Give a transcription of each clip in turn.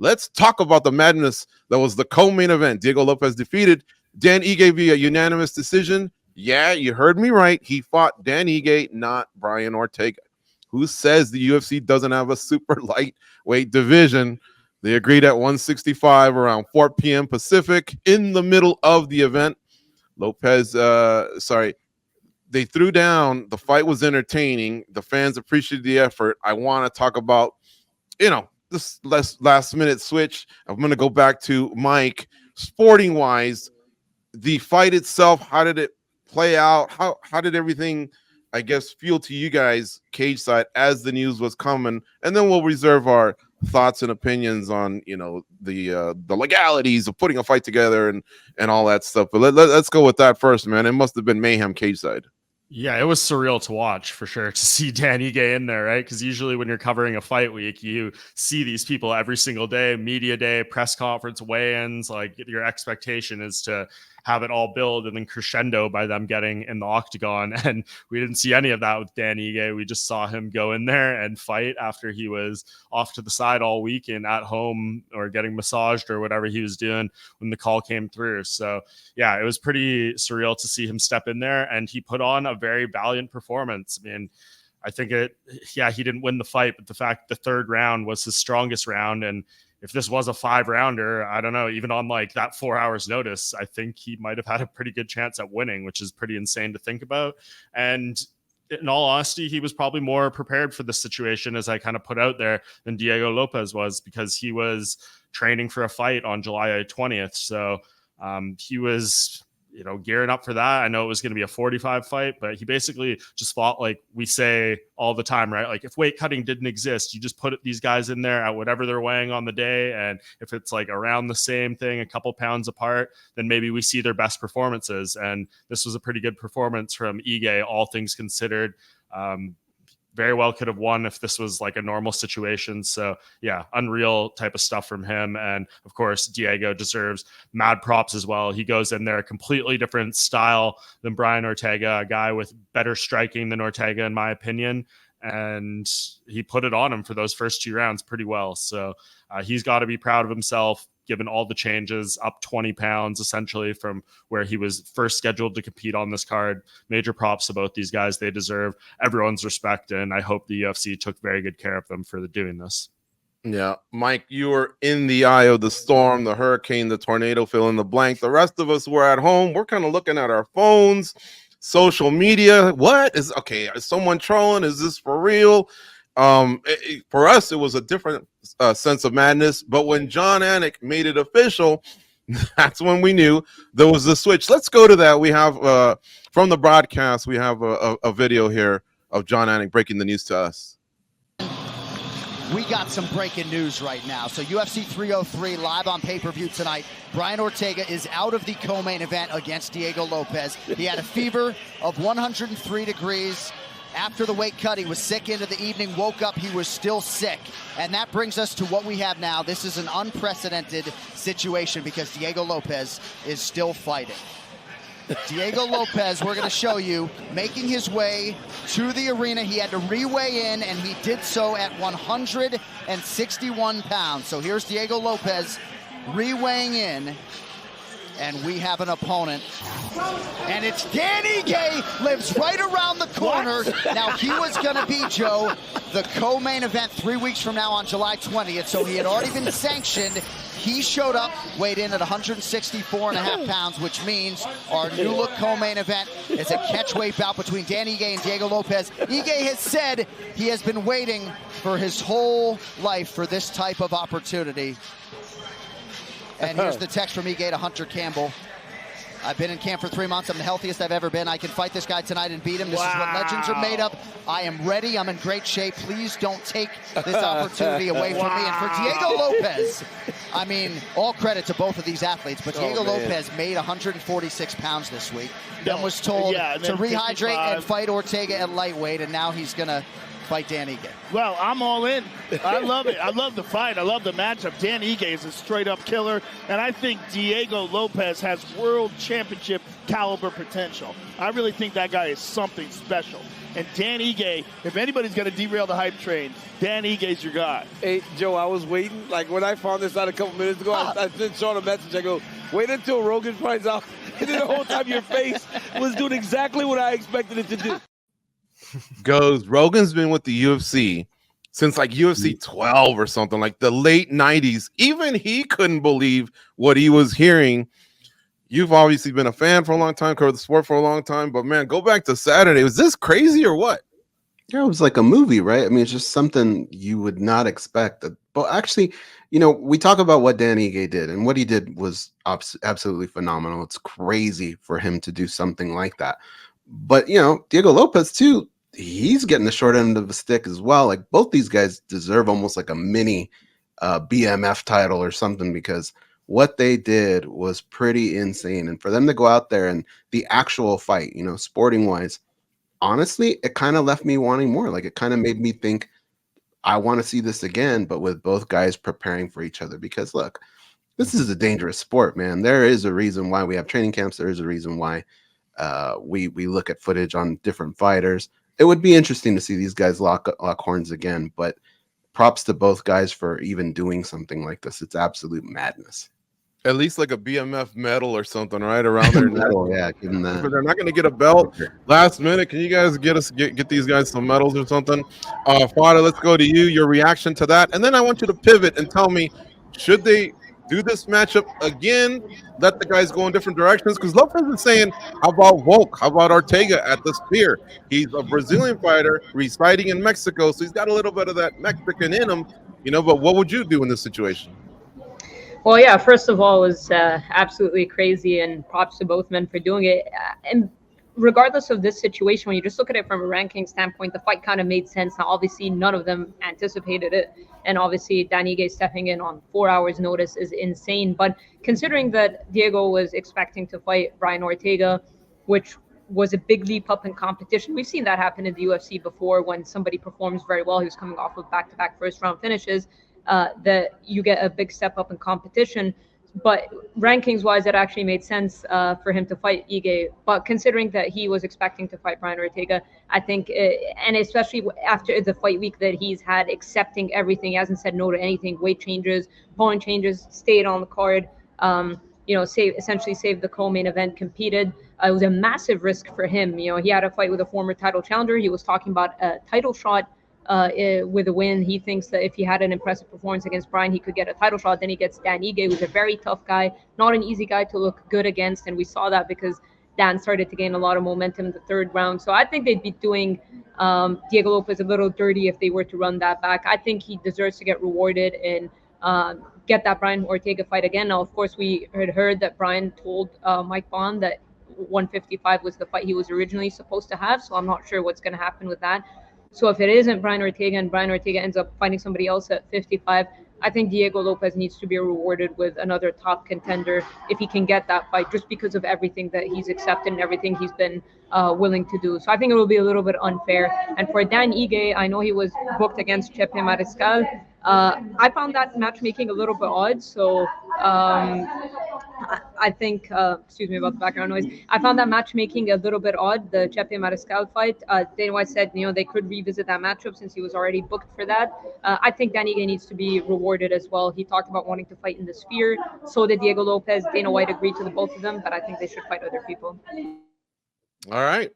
let's talk about the madness that was the co-main event. Diego Lopes defeated Dan Ige via unanimous decision. Yeah, you heard me right. He fought Dan Ige, not Brian Ortega. Who says the UFC doesn't have a super lightweight division? They agreed at 165 around 4 p.m. Pacific in the middle of the event. They threw down. The fight was entertaining. The fans appreciated the effort. I want to talk about, this last minute switch. I'm going to go back to Mike. Sporting wise, the fight itself, how did it play out? How did everything, I guess, feel to you guys cage side as the news was coming? And then we'll reserve our thoughts and opinions on, the legalities of putting a fight together and all that stuff. But let's go with that first, man. It must have been mayhem cage side. Yeah, it was surreal to watch for sure, to see Dan Ige in there, right? Because usually when you're covering a fight week, you see these people every single day, media day, press conference, weigh-ins. Like, your expectation is to have it all build and then crescendo by them getting in the octagon. And we didn't see any of that with Dan Ige. We just saw him go in there and fight after he was off to the side all week and at home or getting massaged or whatever he was doing when the call came through. So yeah, it was pretty surreal to see him step in there, and he put on a very valiant performance. I mean, I think he didn't win the fight, but the fact the third round was his strongest round. And if this was a 5-rounder, I don't know, even on like that 4 hours notice, I think he might have had a pretty good chance at winning, which is pretty insane to think about. And in all honesty, he was probably more prepared for this situation, as I kind of put out there, than Diego Lopes was, because he was training for a fight on July 20th. So he was, gearing up for that. I know it was going to be a 45 fight, but he basically just fought like we say all the time, right? Like, if weight cutting didn't exist, you just put these guys in there at whatever they're weighing on the day. And if it's like around the same thing, a couple pounds apart, then maybe we see their best performances. And this was a pretty good performance from Ige, all things considered. Very well could have won if this was like a normal situation. So yeah, unreal type of stuff from him. And of course, Diego deserves mad props as well. He goes in there a completely different style than Brian Ortega, a guy with better striking than Ortega, in my opinion. And he put it on him for those first 2 rounds pretty well. So he's got to be proud of himself, given all the changes, up 20 pounds essentially from where he was first scheduled to compete on this card. Major props to both these guys. They deserve everyone's respect, and I hope the UFC took very good care of them for doing this. Yeah, Mike, you were in the eye of the storm, the hurricane, the tornado, fill in the blank. The rest of us were at home. We're kind of looking at our phones, social media. Is someone trolling? Is this for real? For us, it was a different sense of madness. But when Jon Anik made it official, that's when we knew there was a switch. Let's go to that. We have from the broadcast, we have a video here of Jon Anik breaking the news to us. We got some breaking news right now. So UFC 303 live on pay-per-view tonight. Brian Ortega is out of the co-main event against Diego Lopes. He had a fever of 103 degrees. After the weight cut, he was sick into the evening, woke up, he was still sick. And that brings us to what we have now. This is an unprecedented situation because Diego Lopes is still fighting. Diego Lopes, we're going to show you, making his way to the arena. He had to re-weigh in, and he did so at 161 pounds. So here's Diego Lopes re-weighing in, and we have an opponent. And it's Dan Ige, lives right around the corner. What? Now, he was going to be, Joe, the co-main event 3 weeks from now on July 20th, so he had already been sanctioned. He showed up, weighed in at 164.5 pounds, which means our new look co-main event is a catchweight bout between Dan Ige and Diego Lopes. Ige has said he has been waiting for his whole life for this type of opportunity. And here's the text from Ige to Hunter Campbell. I've been in camp for 3 months. I'm the healthiest I've ever been. I can fight this guy tonight and beat him. This is what legends are made of. I am ready. I'm in great shape. Please don't take this opportunity away from me. And for Diego Lopes, I mean, all credit to both of these athletes, but Diego Lopes made 146 pounds this week. Then was told to rehydrate and fight Ortega at lightweight, and now he's going to fight Dan Ige? Well, I'm all in. I love it. I love the fight. I love the matchup. Dan Ige is a straight-up killer, and I think Diego Lopes has world championship caliber potential. I really think that guy is something special. And Dan Ige, if anybody's going to derail the hype train, Dan Ige's your guy. Hey, Joe, I was waiting. Like, when I found this out a couple minutes ago, I sent Sean a message. I go, wait until Rogan finds out. And then the whole time your face was doing exactly what I expected it to do. Goes, Rogan's been with the UFC since like UFC 12 or something, like the late 90s. Even he couldn't believe what he was hearing. You've obviously been a fan for a long time, covered the sport for a long time, but man, go back to Saturday. Was this crazy or what? Yeah, it was like a movie, right? I mean, it's just something you would not expect. But actually, you know, we talk about what Dan Ige did, and what he did was absolutely phenomenal. It's crazy for him to do something like that. But, you know, Diego Lopes, too, he's getting the short end of the stick as well. Like, both these guys deserve almost like a mini BMF title or something, because what they did was pretty insane. And for them to go out there and the actual fight, you know, sporting wise, honestly, it kind of left me wanting more. Like, it kind of made me think I want to see this again, but with both guys preparing for each other. Because look, this is a dangerous sport, man. There is a reason why we have training camps. There is a reason why we look at footage on different fighters. It would be interesting to see these guys lock horns again, but props to both guys for even doing something like this. It's absolute madness. At least like a BMF medal or something, right around there. Medal, yeah, give them that. But they're not going to get a belt last minute. Can you guys get these guys some medals or something? Fada, let's go to you. Your reaction to that, and then I want you to pivot and tell me, should they do this matchup again? Let the guys go in different directions, because Lopez is saying, how about Volk? How about Ortega at the spear? He's a Brazilian fighter residing in Mexico, so he's got a little bit of that Mexican in him, you know. But what would you do in this situation? Well, yeah, first of all, it was absolutely crazy, and props to both men for doing it. And regardless of this situation, when you just look at it from a ranking standpoint, the fight kind of made sense. Now, obviously, none of them anticipated it. And obviously, Dan Ige stepping in on 4 hours' notice is insane. But considering that Diego was expecting to fight Brian Ortega, which was a big leap up in competition. We've seen that happen in the UFC before when somebody performs very well, who's coming off of back-to-back first-round finishes. That you get a big step up in competition. But rankings wise, it actually made sense for him to fight Ige. But considering that he was expecting to fight Brian Ortega, I think, and especially after the fight week that he's had, accepting everything, he hasn't said no to anything, weight changes, opponent changes, stayed on the card, essentially saved the co-main event, competed. It was a massive risk for him. You know, he had a fight with a former title challenger. He was talking about a title shot with a win. He thinks that if he had an impressive performance against Brian, he could get a title shot. Then he gets Dan Ige, who's a very tough guy, not an easy guy to look good against. And we saw that because Dan started to gain a lot of momentum in the third round. So I think they'd be doing Diego Lopes a little dirty if they were to run that back. I think he deserves to get rewarded and get that Brian Ortega fight again. Now, of course, we had heard that Brian told Mike Bond that 155 was the fight he was originally supposed to have. So I'm not sure what's going to happen with that. So if it isn't Brian Ortega and Brian Ortega ends up fighting somebody else at 55, I think Diego Lopes needs to be rewarded with another top contender if he can get that fight, just because of everything that he's accepted and everything he's been willing to do. So I think it will be a little bit unfair. And for Dan Ige, I know he was booked against Chepe Mariscal. I found that matchmaking a little bit odd. So I think, excuse me about the background noise. I found that matchmaking a little bit odd, the Chepe Mariscal fight. Dana White said, they could revisit that matchup since he was already booked for that. I think Dan Ige needs to be rewarded as well. He talked about wanting to fight in the sphere. So did Diego Lopes. Dana White agreed to the both of them, but I think they should fight other people. All right.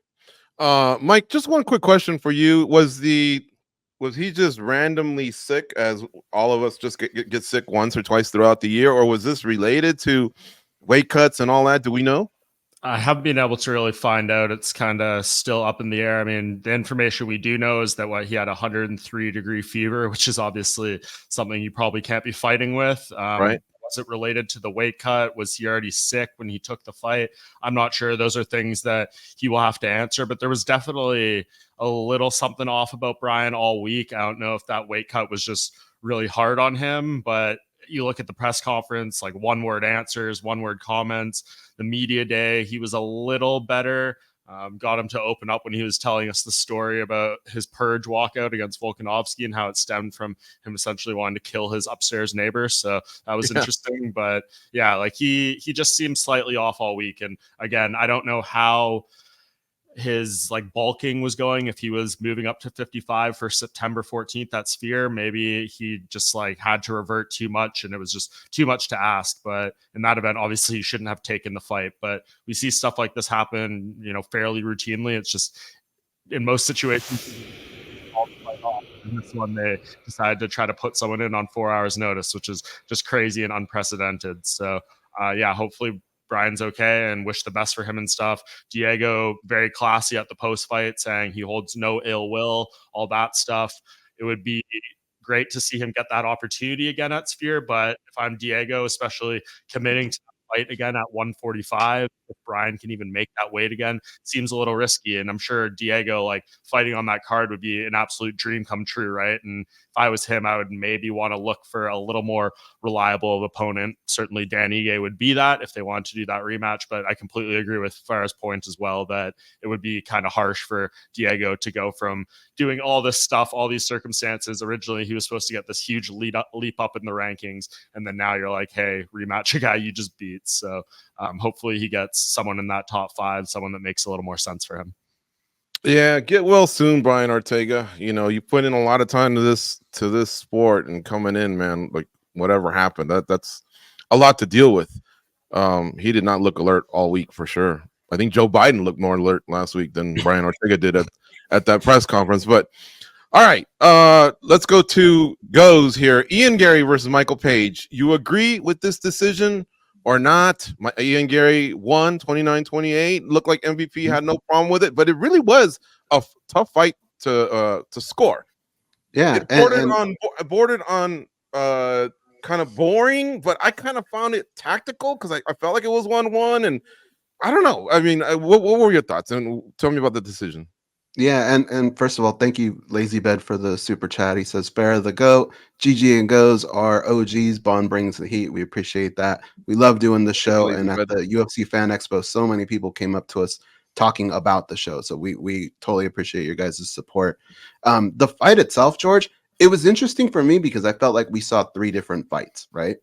Mike, just one quick question for you. Was he just randomly sick, as all of us just get sick once or twice throughout the year, or was this related to weight cuts and all that? Do we know? I haven't been able to really find out. It's kind of still up in the air. I mean, the information we do know is that he had 103-degree fever, which is obviously something you probably can't be fighting with. Right. Was it related to the weight cut? Was he already sick when he took the fight? I'm not sure. Those are things that he will have to answer, but there was definitely a little something off about Brian all week. I don't know if that weight cut was just really hard on him, but you look at the press conference, like one-word answers, one-word comments, the media day, he was a little better got him to open up when he was telling us the story about his purge walkout against Volkanovski and how it stemmed from him essentially wanting to kill his upstairs neighbor. So that was interesting. But yeah, like he just seems slightly off all week. And again, I don't know how his like bulking was going. If he was moving up to 55 for September 14th at Sphere, maybe he just like had to revert too much and it was just too much to ask. But in that event, obviously he shouldn't have taken the fight. But we see stuff like this happen, fairly routinely. It's just in most situations, in this one, they decided to try to put someone in on 4 hours notice, which is just crazy and unprecedented. So hopefully Brian's okay and wish the best for him and stuff. Diego, very classy at the post fight, saying he holds no ill will, all that stuff. It would be great to see him get that opportunity again at Sphere. But if I'm Diego, especially committing to fight again at 145, if Brian can even make that weight again, seems a little risky. And I'm sure Diego, like fighting on that card would be an absolute dream come true, right? And if I was him, I would maybe want to look for a little more reliable of opponent. Certainly Dan Ige would be that if they wanted to do that rematch. But I completely agree with Farah's point as well that it would be kind of harsh for Diego to go from doing all this stuff, all these circumstances. Originally, he was supposed to get this huge leap up in the rankings. And then now you're like, hey, rematch a guy you just beat. So hopefully he gets someone in that top 5, someone that makes a little more sense for him. Yeah, get well soon, Brian Ortega. You put in a lot of time to this sport and coming in, man. Like whatever happened, that's a lot to deal with. He did not look alert all week for sure. I think Joe Biden looked more alert last week than Brian Ortega did at that press conference. But all right, let's go to goes here. Ian Garry versus Michael Page. You agree with this decision or not? Ian Garry won 29-28. Looked like MVP had no problem with it, but it really was a tough fight to score. Yeah, it bordered on kind of boring, but I kind of found it tactical because I felt like it was 1-1, and I don't know. I mean, what were your thoughts? And tell me about the decision. Yeah, and first of all, thank you, Lazy Bed, for the super chat. He says, Spare the GOAT, GG and Goes are OGs. Bond brings the heat. We appreciate that. We love doing the show. And at the UFC Fan Expo, so many people came up to us talking about the show. So we totally appreciate your guys' support. The fight itself, George, it was interesting for me because I felt like we saw 3 different fights, right?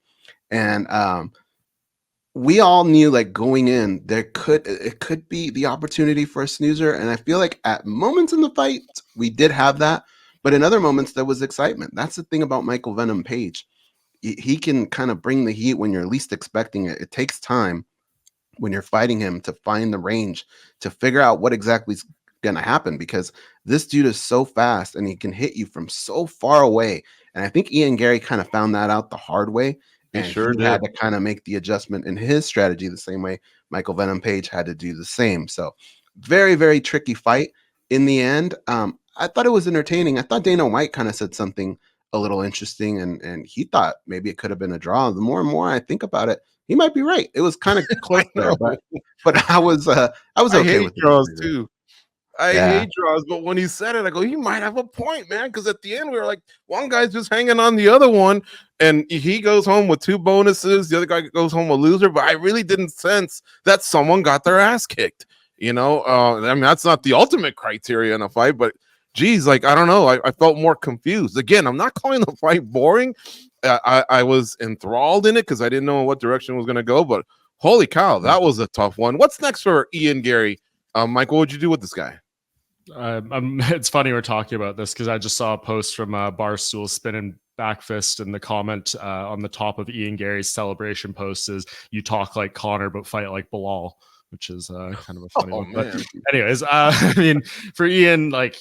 And we all knew, like, going in, it could be the opportunity for a snoozer, and I feel like at moments in the fight we did have that, but in other moments there was excitement. That's the thing about Michael Venom Page. He can kind of bring the heat when you're least expecting it. It takes time when you're fighting him to find the range, to figure out what exactly is going to happen, because this dude is so fast and he can hit you from so far away. And I think Ian Garry kind of found that out the hard way. And he had to kind of make the adjustment in his strategy the same way Michael Venom Page had to do the same. So very, very tricky fight. In the end, I thought it was entertaining. I thought Dana White kind of said something a little interesting, and he thought maybe it could have been a draw. The more and more I think about it, he might be right. It was kind of close there, but I was okay with draws too. I hate draws, but when he said it, I go, he might have a point, man. Because at the end, we were like, one guy's just hanging on the other one, and he goes home with 2 bonuses. The other guy goes home a loser. But I really didn't sense that someone got their ass kicked. I mean, that's not the ultimate criteria in a fight, but geez, like, I don't know. I felt more confused. Again, I'm not calling the fight boring. I was enthralled in it because I didn't know what direction it was going to go. But holy cow, that was a tough one. What's next for Ian Garry? Mike, what would you do with this guy? It's funny we're talking about this because I just saw a post from Barstool Spinning Back Fist, and the comment on the top of Ian Garry's celebration post is, "You talk like Connor, but fight like Bilal," which is kind of a funny one. Man. But anyways, I mean, for Ian, like,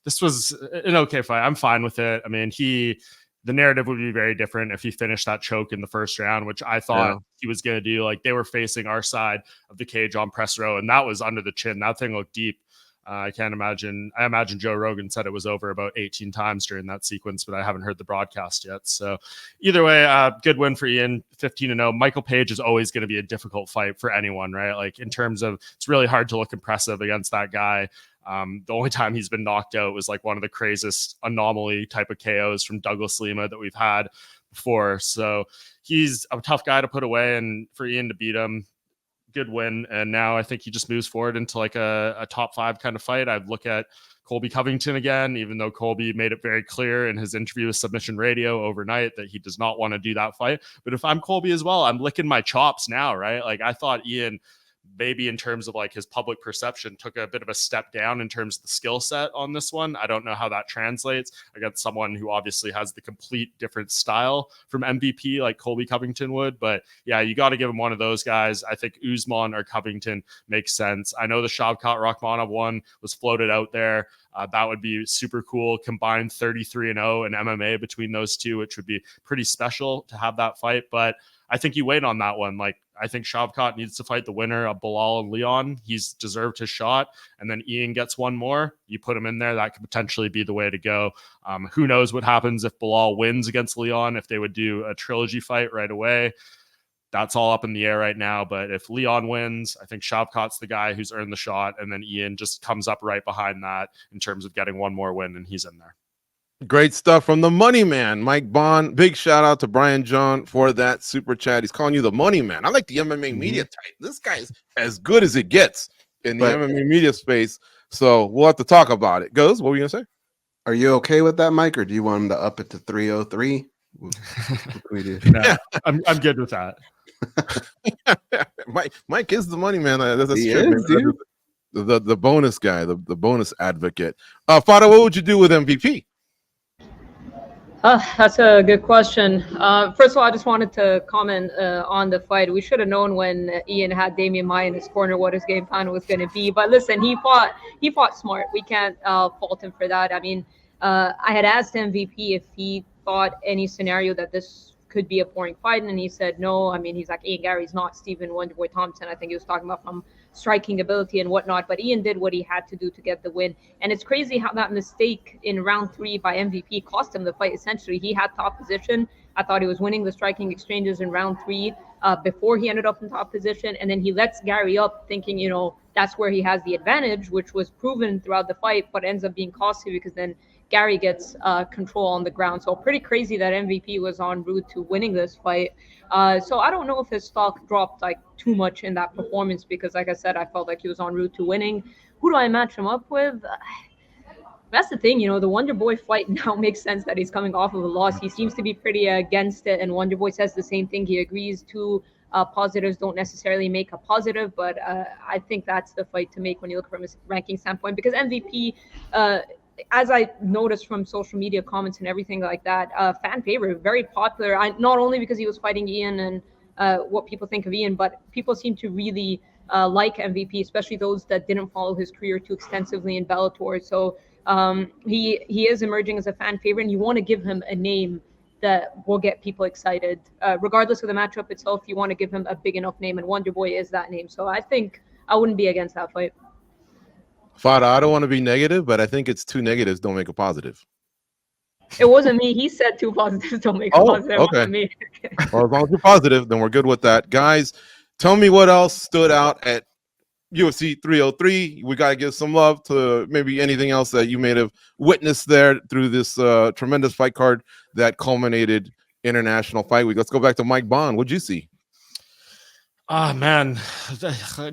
this was an okay fight. I'm fine with it. I mean, the narrative would be very different if he finished that choke in the first round, which I thought he was going to do. Like, they were facing our side of the cage on press row, and that was under the chin. That thing looked deep. I imagine Joe Rogan said it was over about 18 times during that sequence, but I haven't heard the broadcast yet. So either way, good win for Ian, 15-0. Michael Page is always going to be a difficult fight for anyone, right? Like, in terms of, it's really hard to look impressive against that guy. The only time he's been knocked out was like one of the craziest anomaly type of KOs from Douglas Lima that we've had before. So he's a tough guy to put away, and for Ian to beat him, good win. And now I think he just moves forward into like a top 5 kind of fight. I'd look at Colby Covington again, even though Colby made it very clear in his interview with Submission Radio overnight that he does not want to do that fight. But if I'm Colby as well, I'm licking my chops now, right? Like I thought Ian, maybe in terms of like his public perception, took a bit of a step down in terms of the skill set on this one. I don't know how that translates against someone who obviously has the complete different style from MVP like Colby Covington would. But yeah, you got to give him one of those guys. I think Usman or Covington makes sense. I know the Shavkat Rakhmonov one was floated out there. That would be super cool. Combined 33-0 in MMA between those two, which would be pretty special to have that fight. But I think you wait on that one. Like, I think Shavkat needs to fight the winner of Bilal and Leon. He's deserved his shot. And then Ian gets one more. You put him in there. That could potentially be the way to go. Who knows what happens if Bilal wins against Leon, if they would do a trilogy fight right away. That's all up in the air right now. But if Leon wins, I think Shavkat's the guy who's earned the shot. And then Ian just comes up right behind that in terms of getting one more win, and he's in there. Great stuff from the money man, Mike Bond. Big shout out to Brian John for that super chat. He's calling you the money man. I like the MMA media type. This guy is as good as it gets in the MMA media space. So we'll have to talk about it. Goes, what were you going to say? Are you okay with that, Mike, or do you want him to up it to 303? No, I'm good with that. Mike is the money man. That's He true, is, dude. The bonus guy, the bonus advocate. Fada, what would you do with MVP? That's a good question. First of all, I just wanted to comment on the fight. We should have known when Ian had Damian Maia in his corner what his game plan was going to be. But listen, he fought smart. We can't fault him for that. I mean, I had asked MVP if he thought any scenario that this could be a boring fight, and he said no. I mean, he's like, Ian Garry's not Stephen Wonderboy Thompson. I think he was talking about from striking ability and whatnot, but Ian did what he had to do to get the win. And it's crazy how that mistake in round 3 by MVP cost him the fight. Essentially, he had top position. I thought he was winning the striking exchanges in round 3 before he ended up in top position, and then he lets Garry up thinking, you know, that's where he has the advantage, which was proven throughout the fight, but ends up being costly because then Garry gets control on the ground. So pretty crazy that MVP was en route to winning this fight. So I don't know if his stock dropped like too much in that performance because, like I said, I felt like he was en route to winning. Who do I match him up with? That's the thing, you know, the Wonder Boy fight now makes sense that he's coming off of a loss. He seems to be pretty against it, and Wonder Boy says the same thing. He agrees two positives don't necessarily make a positive, but I think that's the fight to make when you look from a ranking standpoint, because MVP, as I noticed from social media comments and everything like that, fan favorite, very popular. Not only because he was fighting Ian and what people think of Ian, but people seem to really like MVP, especially those that didn't follow his career too extensively in Bellator. So he is emerging as a fan favorite, and you want to give him a name that will get people excited. Regardless of the matchup itself, you want to give him a big enough name, and Wonder Boy is that name. So I think I wouldn't be against that fight. Fada, I don't want to be negative, but I think it's 2 negatives don't make a positive. It wasn't me. He said 2 positives don't make a positive. Okay. It wasn't me. Well, as long as you're positive, then we're good with that. Guys, tell me what else stood out at UFC 303. We got to give some love to maybe anything else that you may have witnessed there through this tremendous fight card that culminated International Fight Week. Let's go back to Mike Bond. What'd you see? Man,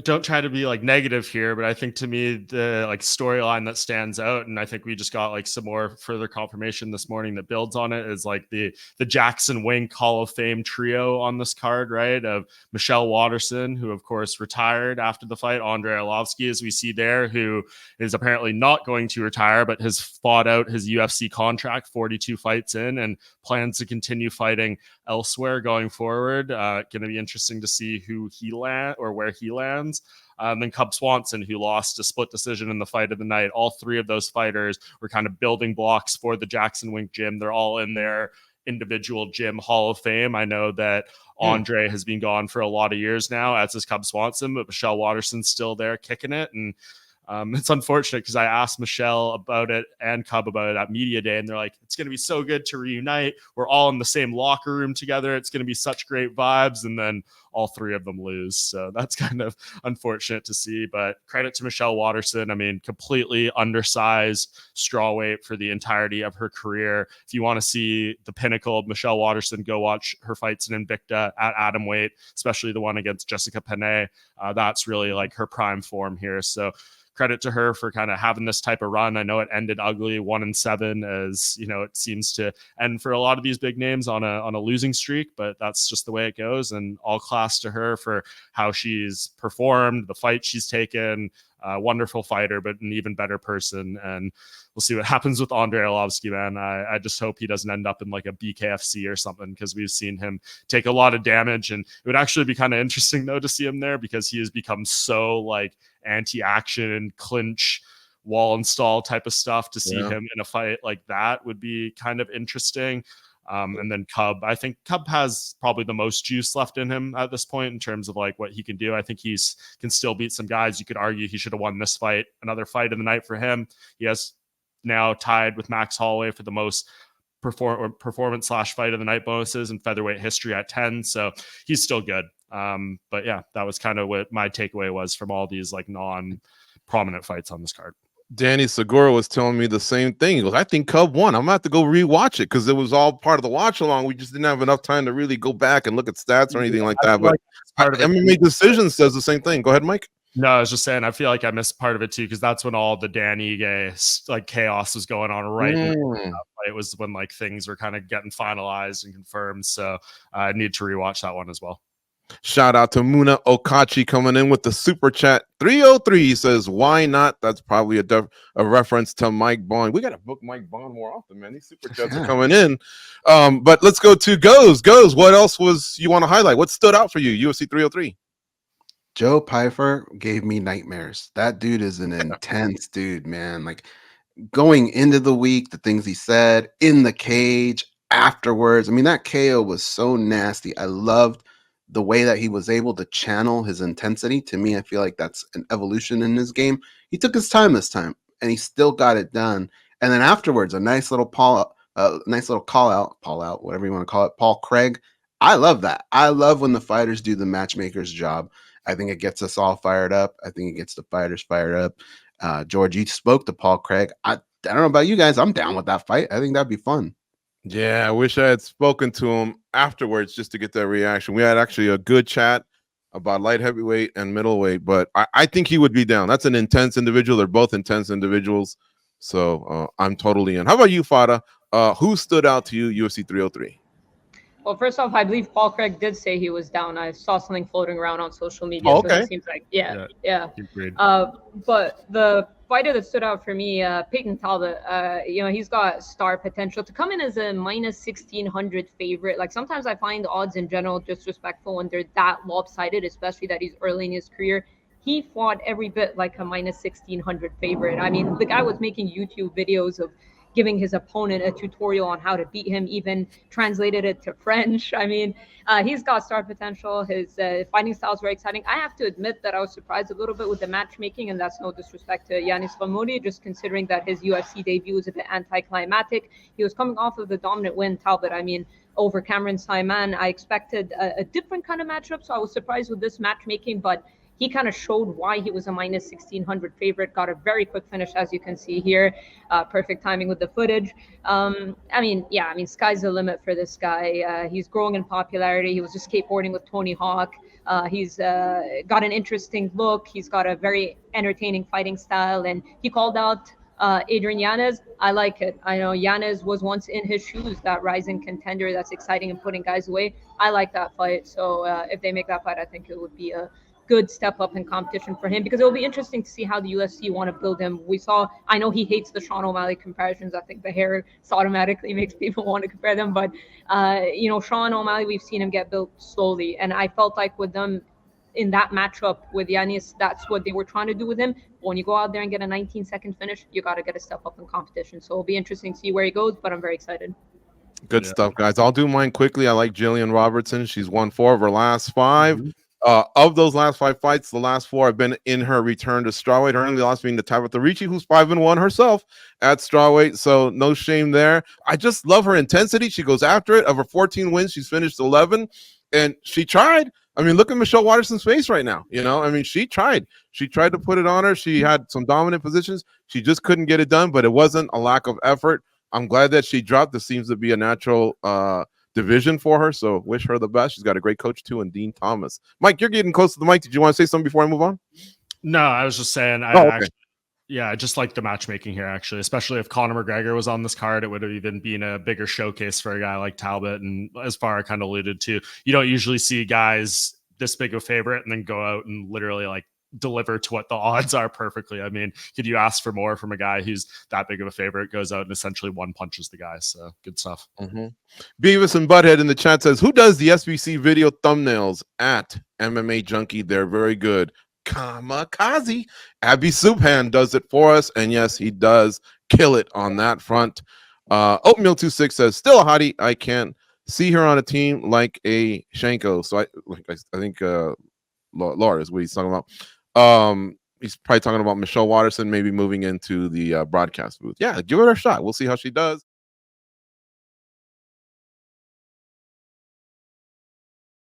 don't try to be like negative here, but I think to me the like storyline that stands out, and I think we just got like some more further confirmation this morning that builds on it, is like the Jackson Wink Hall of Fame trio on this card, right? Of Michelle Watterson, who of course retired after the fight, Andrei Arlovsky, as we see there, who is apparently not going to retire, but has fought out his UFC contract, 42 fights in, and plans to continue fighting elsewhere going forward. Going to be interesting to see who he land or where he lands. Then Cub Swanson, who lost a split decision in the fight of the night. All 3 of those fighters were kind of building blocks for the Jackson Wink gym. They're all in their individual gym Hall of Fame. I know that Andre has been gone for a lot of years now, as is Cub Swanson, but Michelle Watterson's still there kicking it. And It's unfortunate because I asked Michelle about it and Cub about it at media day, and they're like, it's going to be so good to reunite. We're all in the same locker room together. It's going to be such great vibes. And then all three of them lose. So that's kind of unfortunate to see, but credit to Michelle Waterson. I mean, completely undersized strawweight for the entirety of her career. If you want to see the pinnacle of Michelle Waterson, go watch her fights in Invicta at atom weight, especially the one against Jessica Penne. That's really like her prime form here. So credit to her for kind of having this type of run. I know it ended ugly, 1-7, as you know, it seems to end for a lot of these big names on a losing streak, but that's just the way it goes. And all class to her for how she's performed, the fight she's taken. Wonderful fighter, but an even better person. And we'll see what happens with Andrei Arlovsky, man. I just hope he doesn't end up in like a BKFC or something, because we've seen him take a lot of damage. And it would actually be kind of interesting though to see him there, because he has become so like anti-action, clinch, wall install type of stuff. To see him in a fight like that would be kind of interesting. And then Cub, I think Cub has probably the most juice left in him at this point in terms of like what he can do. I think can still beat some guys. You could argue he should have won this fight. Another fight of the night for him. He has now tied with Max Holloway for the most performance/fight of the night bonuses in featherweight history at 10. So he's still good. But yeah, that was kind of what my takeaway was from all these like non-prominent fights on this card. Danny Segura was telling me the same thing. He goes, I think Cub won. I'm going to have to go rewatch it because it was all part of the watch along. We just didn't have enough time to really go back and look at stats or anything like that. But MMA Decision says the same thing. Go ahead, Mike. No, I was just saying, I feel like I missed part of it too, because that's when all the Dan Ige like chaos was going on right now. It was when like things were kind of getting finalized and confirmed. So I need to rewatch that one as well. Shout out to Muna Okachi coming in with the super chat. 303 says, why not? That's probably a reference to Mike Bond. We got to book Mike Bond more often, man. These super chats are coming in. But let's go to Goes. What else was you want to highlight? What stood out for you, UFC 303? Joe Pyfer gave me nightmares. That dude is an intense dude, man. Like going into the week, the things he said in the cage afterwards. I mean, that KO was so nasty. I loved the way that he was able to channel his intensity. To me, I feel like that's an evolution in his game. He took his time this time, and he still got it done. And then afterwards, a nice little call out, whatever you want to call it, Paul Craig. I love that. I love when the fighters do the matchmaker's job. I think it gets us all fired up. I think it gets the fighters fired up. George, you spoke to Paul Craig. I don't know about you guys. I'm down with that fight. I think that'd be fun. Yeah, I wish I had spoken to him afterwards just to get that reaction. We had actually a good chat about light heavyweight and middleweight, but I think he would be down. That's an intense individual. They're both intense individuals. So I'm totally in. How about you, Fada? Who stood out to you, UFC 303? Well, first off, I believe Paul Craig did say he was down. I saw something floating around on social media. Oh, okay. So it seems like, yeah. But the fighter that stood out for me, Payton Talbott, he's got star potential. To come in as a minus 1,600 favorite, like sometimes I find the odds in general disrespectful when they're that lopsided, especially that he's early in his career. He fought every bit like a minus 1,600 favorite. I mean, the guy was making YouTube videos of giving his opponent a tutorial on how to beat him, even translated it to French. I mean, he's got star potential. His fighting style is very exciting. I have to admit that I was surprised a little bit with the matchmaking, and that's no disrespect to Yanis Ramoudi, just considering that his UFC debut was a bit anticlimactic. He was coming off of the dominant win, Talbot, over Cameron Simon. I expected a different kind of matchup, so I was surprised with this matchmaking, but he kind of showed why he was a minus 1,600 favorite, got a very quick finish, as you can see here. Perfect timing with the footage. Sky's the limit for this guy. He's growing in popularity. He was just skateboarding with Tony Hawk. He's got an interesting look. He's got a very entertaining fighting style, and he called out Adrian Yanez. I like it. I know Yanez was once in his shoes, that rising contender that's exciting and putting guys away. I like that fight. So if they make that fight, I think it would be a good step up in competition for him, because it'll be interesting to see how the UFC want to build him. I know he hates the Sean O'Malley comparisons. I think the hair automatically makes people want to compare them, but Sean O'Malley, we've seen him get built slowly, and I felt like with them in that matchup with Yanis, that's what they were trying to do with him. But when you go out there and get a 19-second finish, you got to get a step up in competition. So it'll be interesting to see where he goes, but I'm very excited. Good stuff, guys. I'll do mine quickly. I like Jillian Robertson. She's won 4 of her last 5. Of those last 5 fights, the last 4 have been in her return to strawweight. Her only loss being to Tabitha Ricci, who's 5-1 herself at strawweight. So no shame there. I just love her intensity. She goes after it. Of her 14 wins, she's finished 11, and she tried. I mean, look at Michelle Waterson's face right now. I mean, she tried. She tried to put it on her. She had some dominant positions. She just couldn't get it done, but it wasn't a lack of effort. I'm glad that she dropped. This seems to be a natural division for her, so wish her the best. She's got a great coach too, and Dean Thomas. Mike, you're getting close to the mic. Did you want to say something before I move on? No, I was just saying. Okay. I just like the matchmaking here, actually, especially if Conor McGregor was on this card, it would have even been a bigger showcase for a guy like Talbot. And as far I kind of alluded to, you don't usually see guys this big of a favorite and then go out and literally like deliver to what the odds are perfectly. I mean, could you ask for more from a guy who's that big of a favorite, goes out and essentially one punches the guy? So good stuff. Beavis and Butthead in the chat says, who does the SBC video thumbnails at MMA Junkie? They're very good. Kamikaze. Abby Souphan does it for us, and yes, he does kill it on that front. Oatmeal26 says, still a hottie. I can't see her on a team like a Shanko. So I think Laura is what he's talking about. He's probably talking about Michelle Waterson maybe moving into the broadcast booth. Yeah, give her a shot. We'll see how she does.